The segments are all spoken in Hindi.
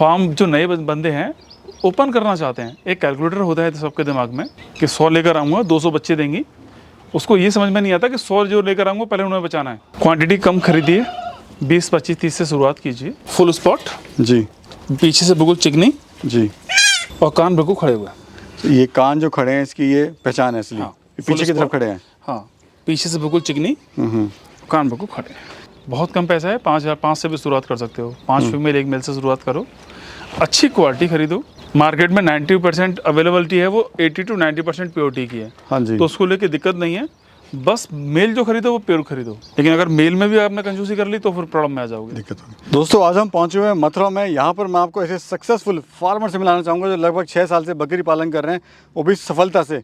फार्म जो नए बंदे हैं ओपन करना चाहते हैं, एक कैलकुलेटर होता है सबके दिमाग में कि 100 लेकर आऊँगा 200 बच्चे देंगी। उसको ये समझ में नहीं आता कि 100 जो लेकर आऊँगा पहले उन्हें बचाना है। क्वांटिटी कम खरीदिए, 20, 25, 30 से शुरुआत कीजिए। फुल स्पॉट जी, पीछे से बिल्कुल चिकनी जी, और कान बिल्कुल खड़े हुए। तो ये कान जो खड़े हैं इसकी ये पहचान है असली। हाँ, पीछे की तरफ खड़े हैं। हाँ, पीछे से बिल्कुल चिकनी, कान बिल्कुल खड़े। बहुत कम पैसा है, 5,005 से भी शुरुआत कर सकते हो। 5 फीमेल 1 मेल से शुरुआत करो, अच्छी क्वालिटी खरीदो। मार्केट में 90% अवेलेबिलिटी है, वो 80 to 90% प्योरिटी की है। हाँ जी, तो उसको लेके दिक्कत नहीं है। बस मेल जो खरीदो वो प्योर खरीदो, लेकिन अगर मेल में भी आपने कंजूसी कर ली तो फिर प्रॉब्लम में आ जाओगे। दिक्कत होगी। दोस्तों आज हम पहुंचे हुए हैं मथुरा में। यहाँ पर मैं आपको ऐसे सक्सेसफुल फार्मर से मिलाना चाहूँगा जो लगभग 6 साल से बकरी पालन कर रहे हैं, वो भी सफलता से।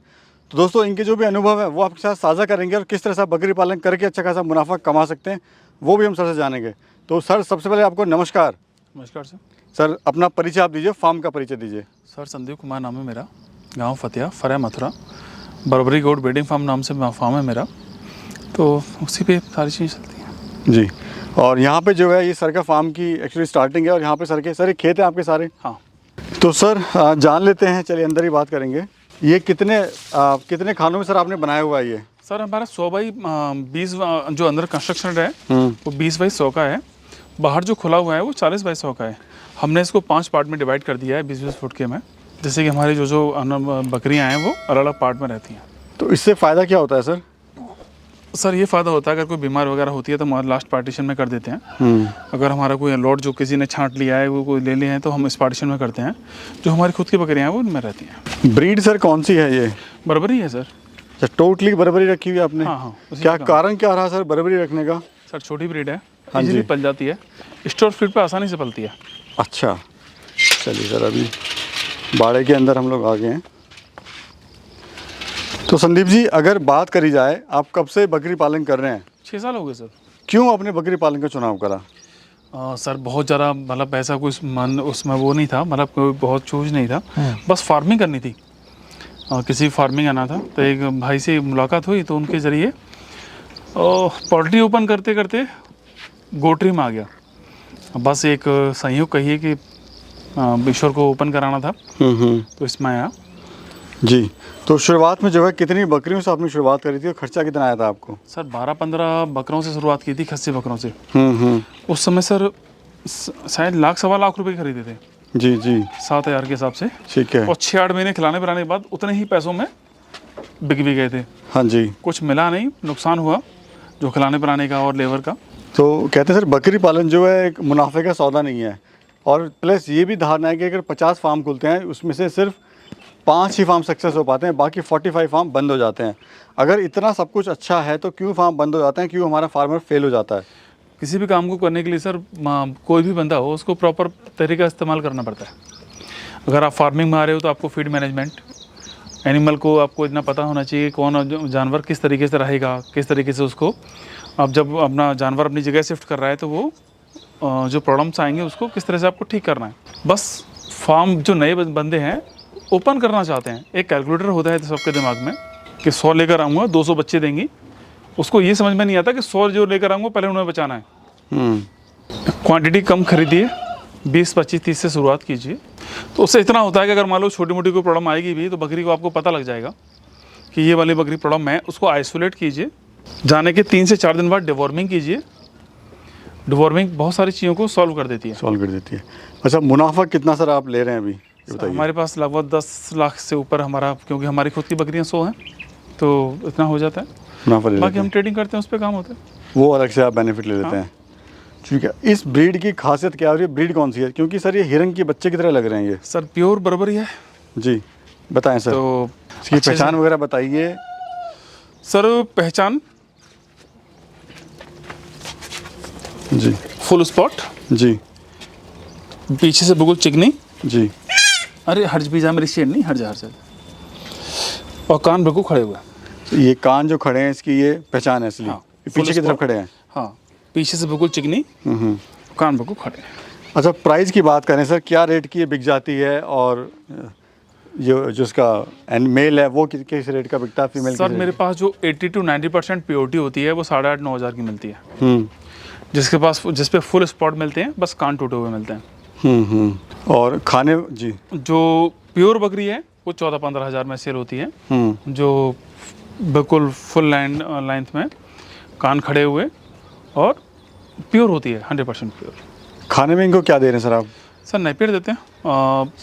तो दोस्तों इनके जो भी अनुभव है वो आपके साथ साझा करेंगे और किस तरह से आप बकरी पालन करके अच्छा खासा मुनाफा कमा सकते हैं वो भी हम सर से जानेंगे। तो सर सबसे पहले आपको नमस्कार। नमस्कार सर। सर अपना परिचय आप दीजिए, फार्म का परिचय दीजिए। सर संदीप कुमार नाम है मेरा, गांव फतिया फरा मथुरा, बर्बरी गोट ब्रीडिंग फार्म नाम से फार्म है मेरा, तो उसी पे सारी चीज़ें चलती हैं जी। और यहाँ पे जो है ये सर का फार्म की एक्चुअली स्टार्टिंग है और यहाँ पे सर एक खेत है आपके सारे। हाँ। तो सर जान लेते हैं, चलिए अंदर ही बात करेंगे। ये कितने खानों में सर आपने बनाया हुआ है ये? सर हमारा 100 बाई 20 जो अंदर कंस्ट्रक्शन है वो 20 बाई 100 का है। बाहर जो खुला हुआ है वो 40 बाई 100 का है। हमने इसको 5 पार्ट में डिवाइड कर दिया है 20-20 फुट के में, जैसे कि हमारी जो बकरियां हैं वो अलग अलग पार्ट में रहती हैं। तो इससे फ़ायदा क्या होता है सर? सर ये फ़ायदा होता है, अगर कोई बीमार वगैरह होती है तो हमारे लास्ट पार्टीशन में कर देते हैं। अगर हमारा कोई लॉट जो किसी ने छांट लिया है वो कोई ले लिए हैं तो हम इस पार्टीशन में करते हैं। जो हमारी खुद की बकरियां हैं वो उनमें रहती हैं। ब्रीड सर कौन सी है ये? बर्बरी है सर। अच्छा, टोटली बर्बरी रखी हुई है आपने? हाँ हाँ। क्या कारण क्या रहा सर बर्बरी रखने का? सर छोटी ब्रीड है, हाँ जी, इजीली पल जाती है, स्टोर फीड पे आसानी से पलती है। अच्छा चलिए सर, अभी बाड़े के अंदर हम लोग आ गए हैं। तो संदीप जी अगर बात करी जाए, आप कब से बकरी पालन कर रहे हैं? 6 साल हो गए सर। क्यों आपने बकरी पालन का चुनाव करा? सर बहुत ज़्यादा मतलब ऐसा कोई मन उसमें वो नहीं था, मतलब कोई बहुत चूज नहीं था, बस फार्मिंग करनी थी। किसी फार्मिंग आना था तो एक भाई से मुलाकात हुई तो उनके ज़रिए पोल्ट्री ओपन करते करते गोट्री में आ गया। बस एक संयोग कहिए कि ईश्वर को ओपन कराना था तो इसमें आया। जी। तो शुरुआत में जो है कितनी बकरियों से आपने शुरुआत करी थी और खर्चा कितना आया था आपको? सर 12-15 बकरों से शुरुआत की थी, खस्सी बकरों से। उस समय सर शायद लाख 1.25 लाख रुपए खरीदे थे। जी जी, 7,000 के हिसाब से। ठीक है। और 6-8 महीने खिलाने पिलाने के बाद उतने ही पैसों में बिक भी गए थे। हाँ जी। कुछ मिला नहीं, नुकसान हुआ जो खिलाने पिलाने का और लेबर का। तो कहते हैं सर बकरी पालन जो है एक मुनाफे का सौदा नहीं है, और प्लस ये भी धारणा है कि अगर 50 फार्म खुलते हैं उसमें से सिर्फ 5 ही फार्म सक्सेस हो पाते हैं, बाकी 45 फार्म बंद हो जाते हैं। अगर इतना सब कुछ अच्छा है तो क्यों फार्म बंद हो जाते हैं, क्यों हमारा फार्मर फेल हो जाता है? किसी भी काम को करने के लिए सर कोई भी बंदा हो उसको प्रॉपर तरीका इस्तेमाल करना पड़ता है। अगर आप फार्मिंग में आ रहे हो तो आपको फीड मैनेजमेंट, एनिमल को आपको इतना पता होना चाहिए कौन जानवर किस तरीके से रहेगा, किस तरीके से उसको आप जब अपना जानवर अपनी जगह शिफ्ट कर रहा है तो वो जो प्रॉब्लम्स आएंगे उसको किस तरह से आपको ठीक करना है। बस फार्म जो नए बंदे हैं ओपन करना चाहते हैं, एक कैलकुलेटर होता है सबके दिमाग में कि 100 लेकर आऊँगा 200 बच्चे देंगी। उसको ये समझ में नहीं आता कि 100 जो लेकर आऊँगा पहले उन्हें बचाना है। क्वांटिटी कम खरीदिए, 20, 25, 30 से शुरुआत कीजिए। तो उससे इतना होता है कि अगर मान लो छोटी मोटी कोई प्रॉब्लम आएगी भी तो बकरी को आपको पता लग जाएगा कि ये वाली बकरी प्रॉब्लम है। उसको आइसोलेट कीजिए, जाने के 3 से 4 दिन बाद डिवॉर्मिंग कीजिए। डिवॉर्मिंग बहुत सारी चीज़ों को सॉल्व कर देती है। अच्छा, मुनाफा कितना सर आप ले रहे हैं अभी? हमारे पास लगभग 10 लाख से ऊपर हमारा, क्योंकि हमारी खुद की बकरियां 100 हैं तो इतना हो जाता है। बाकी हम ट्रेडिंग करते हैं, उस पर काम होता है, वो अलग से आप बेनिफिट ले लेते हैं। ठीक है। इस ब्रीड की खासियत क्या है? ब्रीड कौन सी है? क्योंकि सर ये हिरन के बच्चे की तरह लग रहे हैं ये। सर प्योर बर्बरी है जी, बताएं सर। तो इसकी पहचान वगैरह बताइए सर। पहचान जी, फुल स्पॉट जी, पीछे से बिल्कुल चिकनी जी। अरे हर्ज पीछा मेरी शेड नहीं, हर्ज और कान बिल्कुल खड़े हुए। तो ये कान जो खड़े हैं इसकी ये पहचान है असली। हाँ, पीछे की तरफ खड़े हैं। हाँ, पीछे से बिल्कुल चिकनी, कान बिल्कुल खड़े। अच्छा, प्राइस की बात करें सर, क्या रेट की ये बिक जाती है? और जो इसका मेल है वो किस रेट का बिकता है? फीमेल सर मेरे पास जो 80 to 90% प्योरिटी होती है वो 8,500-9 हज़ार की मिलती है। जिस पे फुल स्पॉट मिलते हैं, बस कान टूटे हुए मिलते हैं। और खाने जी जो प्योर बकरी है वो 14-15 हज़ार में सेल होती है, जो बिल्कुल फुल लेंथ में कान खड़े हुए और प्योर होती है, 100% प्योर। खाने में इनको क्या दे रहे हैं सर आप? सर नेपियर देते हैं,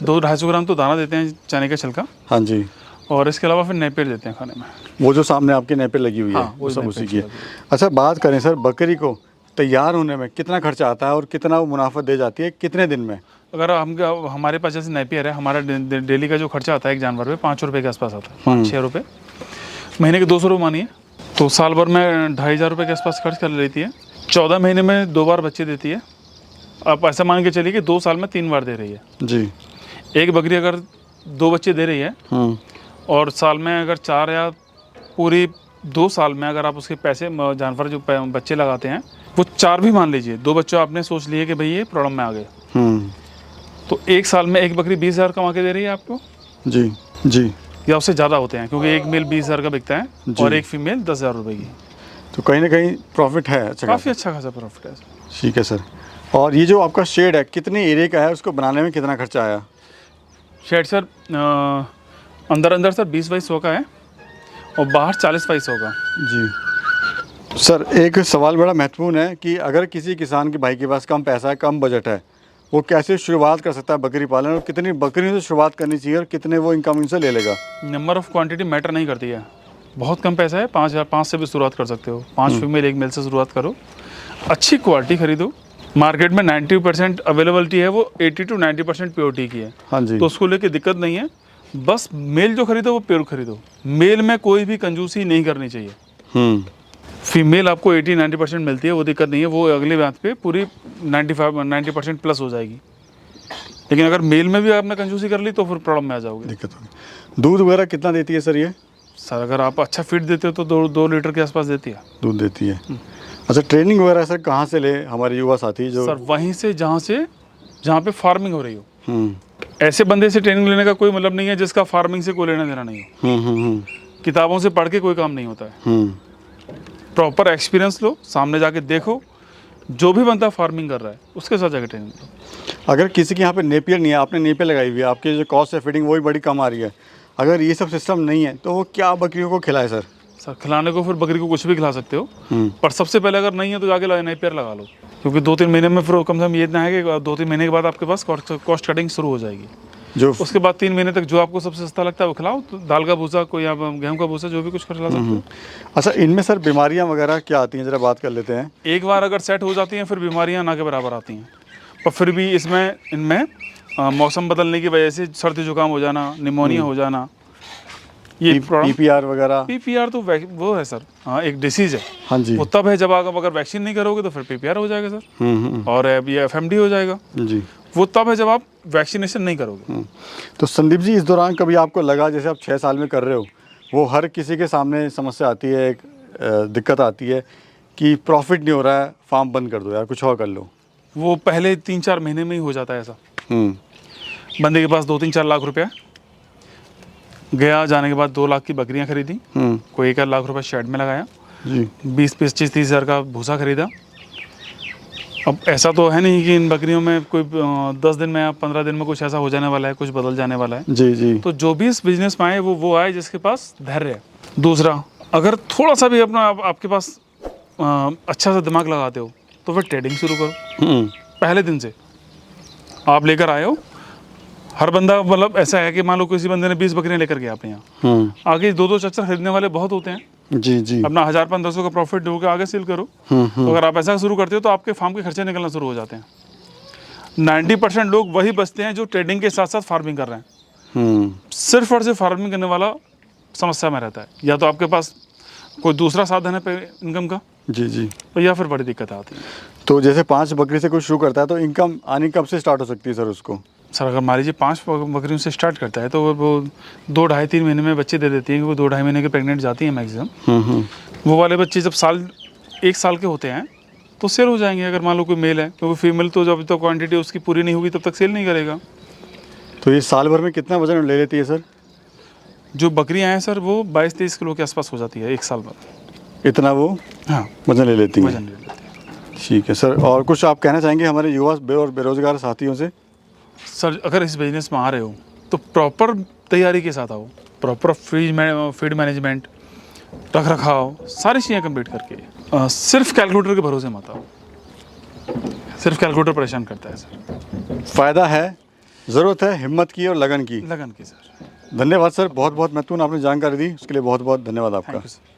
200-250 ग्राम तो दाना देते हैं चने का छिलका, हाँ जी, और इसके अलावा फिर नेपियर देते हैं खाने में। वो जो सामने आपके नेपे लगी हुई है हाँ, वो सब नेपियर उसी की है। लगी हुई अच्छा, बात करें सर बकरी को तैयार होने में कितना खर्चा आता है और कितना वो मुनाफा दे जाती है कितने दिन में? अगर हमारे पास जैसे नेपियर है, हमारा डेली का जो खर्चा आता है एक जानवर पे 5 रुपये के आसपास आता है, 5-6 रुपये, महीने के 200 रुपये मानिए, तो साल भर में 2,500 रुपये के आसपास खर्च कर लेती है। 14 महीने में 2 बार बच्चे देती है। आप ऐसा मान के चलिए कि 2 साल में 3 बार दे रही है जी। एक बकरी। अगर 2 बच्चे दे रही है और साल में अगर 4 या पूरी 2 साल में अगर आप उसके पैसे जानवर जो बच्चे लगाते हैं वो 4 भी मान लीजिए, 2 बच्चों आपने सोच लिए कि भाई ये प्रॉब्लम में आ गए, तो 1 साल में एक बकरी 20,000 कमा के दे रही है आपको जी जी। या उससे ज़्यादा होते हैं, क्योंकि एक मेल 20,000 का बिकता है और एक फीमेल 10,000 रुपये की। तो कहीं ना कहीं प्रॉफिट है, अच्छा काफ़ी अच्छा खासा प्रॉफिट है। ठीक है सर। और ये जो आपका शेड है कितने एरिया का है, उसको बनाने में कितना खर्चा आया? शेड सर अंदर सर 20 बाई 100 का है और बाहर 40 बाई 100 का। जी सर, एक सवाल बड़ा महत्वपूर्ण है कि अगर किसी किसान के भाई के पास कम पैसा है, कम बजट है, वो कैसे शुरुआत कर सकता है बकरी पालन, और कितनी बकरियों से शुरुआत करनी चाहिए और कितने वो इनकम इनसे ले लेगा? नंबर ऑफ़ क्वांटिटी मैटर नहीं करती है। बहुत कम पैसा है, 5,000 से भी शुरुआत कर सकते हो। 5 फीमेल 1 मेल से शुरुआत करो, अच्छी क्वालिटी खरीदो। मार्केट में 90% अवेलेबिलिटी है, वो 80 to 90% प्योरिटी की है। हाँ जी। तो उसको लेके दिक्कत नहीं है। बस मेल जो खरीदो वो प्योर खरीदो। मेल में कोई भी कंजूसी नहीं करनी चाहिए। फीमेल आपको 80-90% मिलती है, वो दिक्कत नहीं है, वो अगले बात पे पूरी 90% प्लस हो जाएगी। लेकिन अगर मेल में भी आपने कंजूसी कर ली तो फिर प्रॉब्लम में आ जाओगे, दिक्कत होगी। दूध वगैरह कितना देती है सर ये? सर अगर आप अच्छा फीड देते हो तो 2 लीटर के आसपास देती है। दूध देती है। अच्छा, ट्रेनिंग वगैरह सर कहाँ से ले हमारे युवा साथी जो? सर वहीं से जहाँ पे फार्मिंग हो रही हो। ऐसे बंदे से ट्रेनिंग लेने का कोई मतलब नहीं है जिसका फार्मिंग से कोई लेना देना नहीं हो। किताबों से पढ़ के कोई काम नहीं होता है। प्रॉपर एक्सपीरियंस लो, सामने जाके देखो, जो भी बंदा फार्मिंग कर रहा है उसके साथ जाके ट्रेनिंग लो। अगर किसी के यहाँ पे नेपियर नहीं है, आपने नेपियर लगाई हुई है, आपकी जो कॉस्ट है फीडिंग वो भी बड़ी कम आ रही है, अगर ये सब सिस्टम नहीं है तो वो क्या बकरियों को खिलाए सर? सर खिलाने को फिर बकरी को कुछ भी खिला सकते हो, पर सबसे पहले अगर नहीं है तो जाके नेपियर लगा लो, क्योंकि 2-3 महीने में फिर कम से कम ये इतना है कि 2-3 महीने के बाद आपके पास कॉस्ट कटिंग शुरू हो जाएगी। जो उसके बाद 3 महीने तक जो आपको सबसे सस्ता लगता है वो खिलाओ, तो दाल का भूसा, कोई आप गेहूं का भूसा, जो भी कुछ खिला सकते हो। अच्छा, इनमें सर बीमारियां वगैरह क्या आती हैं, जरा बात कर लेते हैं। एक बार अगर सेट हो जाती हैं फिर बीमारियां ना के बराबर आती हैं, पर फिर भी इनमें मौसम बदलने की वजह से सर्दी जुकाम हो जाना, निमोनिया हो जाना, ये पीपीआर वगैरह। पीपीआर तो वो है सर, हाँ एक डिसीज है। हाँ जी। वो तब है जब आप अगर वैक्सीन नहीं करोगे तो फिर पीपीआर हो जाएगा सर, और ये एफएमडी हो जाएगा जी। वो तब है जब आप वैक्सीनेशन नहीं करोगे। तो संदीप जी, इस दौरान कभी आपको लगा, जैसे आप 6 साल में कर रहे हो, वो हर किसी के सामने समस्या आती है, एक दिक्कत आती है कि प्रॉफिट नहीं हो रहा है, फार्म बंद कर दो यार, कुछ और कर लो? वो पहले 3-4 महीने में ही हो जाता है ऐसा। बंदे के पास 2-3-4 लाख रुपया गया, जाने के बाद 2 लाख की बकरियां खरीदी, कोई 1 लाख रुपया शेड में लगाया जी, 20-25-30 हज़ार का भूसा खरीदा। अब ऐसा तो है नहीं कि इन बकरियों में कोई 10 दिन में या 15 दिन में कुछ ऐसा हो जाने वाला है, कुछ बदल जाने वाला है। जी जी। तो जो भी इस बिजनेस में आए वो आए जिसके पास धैर्य है। दूसरा, अगर थोड़ा सा भी आपके पास अच्छा सा दिमाग लगाते हो तो फिर ट्रेडिंग शुरू करो। पहले दिन से आप लेकर आए हो, हर बंदा, मतलब ऐसा है कि मान लो किसी बंदे ने 20 बकरियां लेकर गया अपने यहाँ, आगे 2-2 चच्चा खरीदने वाले बहुत होते हैं। जी जी। अपना 1,000-1,500 का प्रॉफिट दो के आगे सेल करो। तो अगर आप ऐसा शुरू करते हो तो आपके फार्म के खर्चे निकलना शुरू हो जाते हैं। 90% लोग वही बचते हैं जो ट्रेडिंग के साथ साथ फार्मिंग कर रहे हैं। सिर्फ और सिर्फ फार्मिंग करने वाला समस्या में रहता है, या तो आपके पास कोई दूसरा साधन है इनकम का, जी जी, तो या फिर बड़ी दिक्कत आती है। तो जैसे 5 बकरी से कुछ शुरू करता है तो इनकम आनी कब से स्टार्ट हो सकती है सर उसको? सर अगर मान लीजिए 5 बकरियों से स्टार्ट करता है तो वो 2-2.5-3 महीने में बच्चे दे देती हैं, क्योंकि 2-2.5 महीने के प्रेग्नेंट जाती हैं मैक्सिमम। वो वाले बच्चे जब 1 साल के होते हैं तो सेल हो जाएंगे, अगर मान लो कोई मेल है, क्योंकि फीमेल तो जब तक क्वांटिटी उसकी पूरी नहीं होगी तब तक सेल नहीं करेगा। तो ये साल भर में कितना वजन ले लेती है सर? जो बकरियां हैं सर वो 22-23 किलो के आसपास हो जाती है 1 साल बाद। इतना वो हाँ वजन ले लेती हैं? वजन ले लेती है। ठीक है सर, और कुछ आप कहना चाहेंगे हमारे युवा और बेरोजगार साथियों से? सर अगर इस बिजनेस में आ रहे हो तो प्रॉपर तैयारी के साथ आओ, प्रॉपर फीड मैनेजमेंट, रख रखाव, सारी चीज़ें कंप्लीट करके। सिर्फ कैलकुलेटर के भरोसे मत आओ, सिर्फ कैलकुलेटर परेशान करता है सर। फ़ायदा है, ज़रूरत है हिम्मत की और लगन की। लगन की सर। धन्यवाद सर, बहुत बहुत महत्वपूर्ण आपने जानकारी दी, उसके लिए बहुत बहुत धन्यवाद आपका। Thank you sir.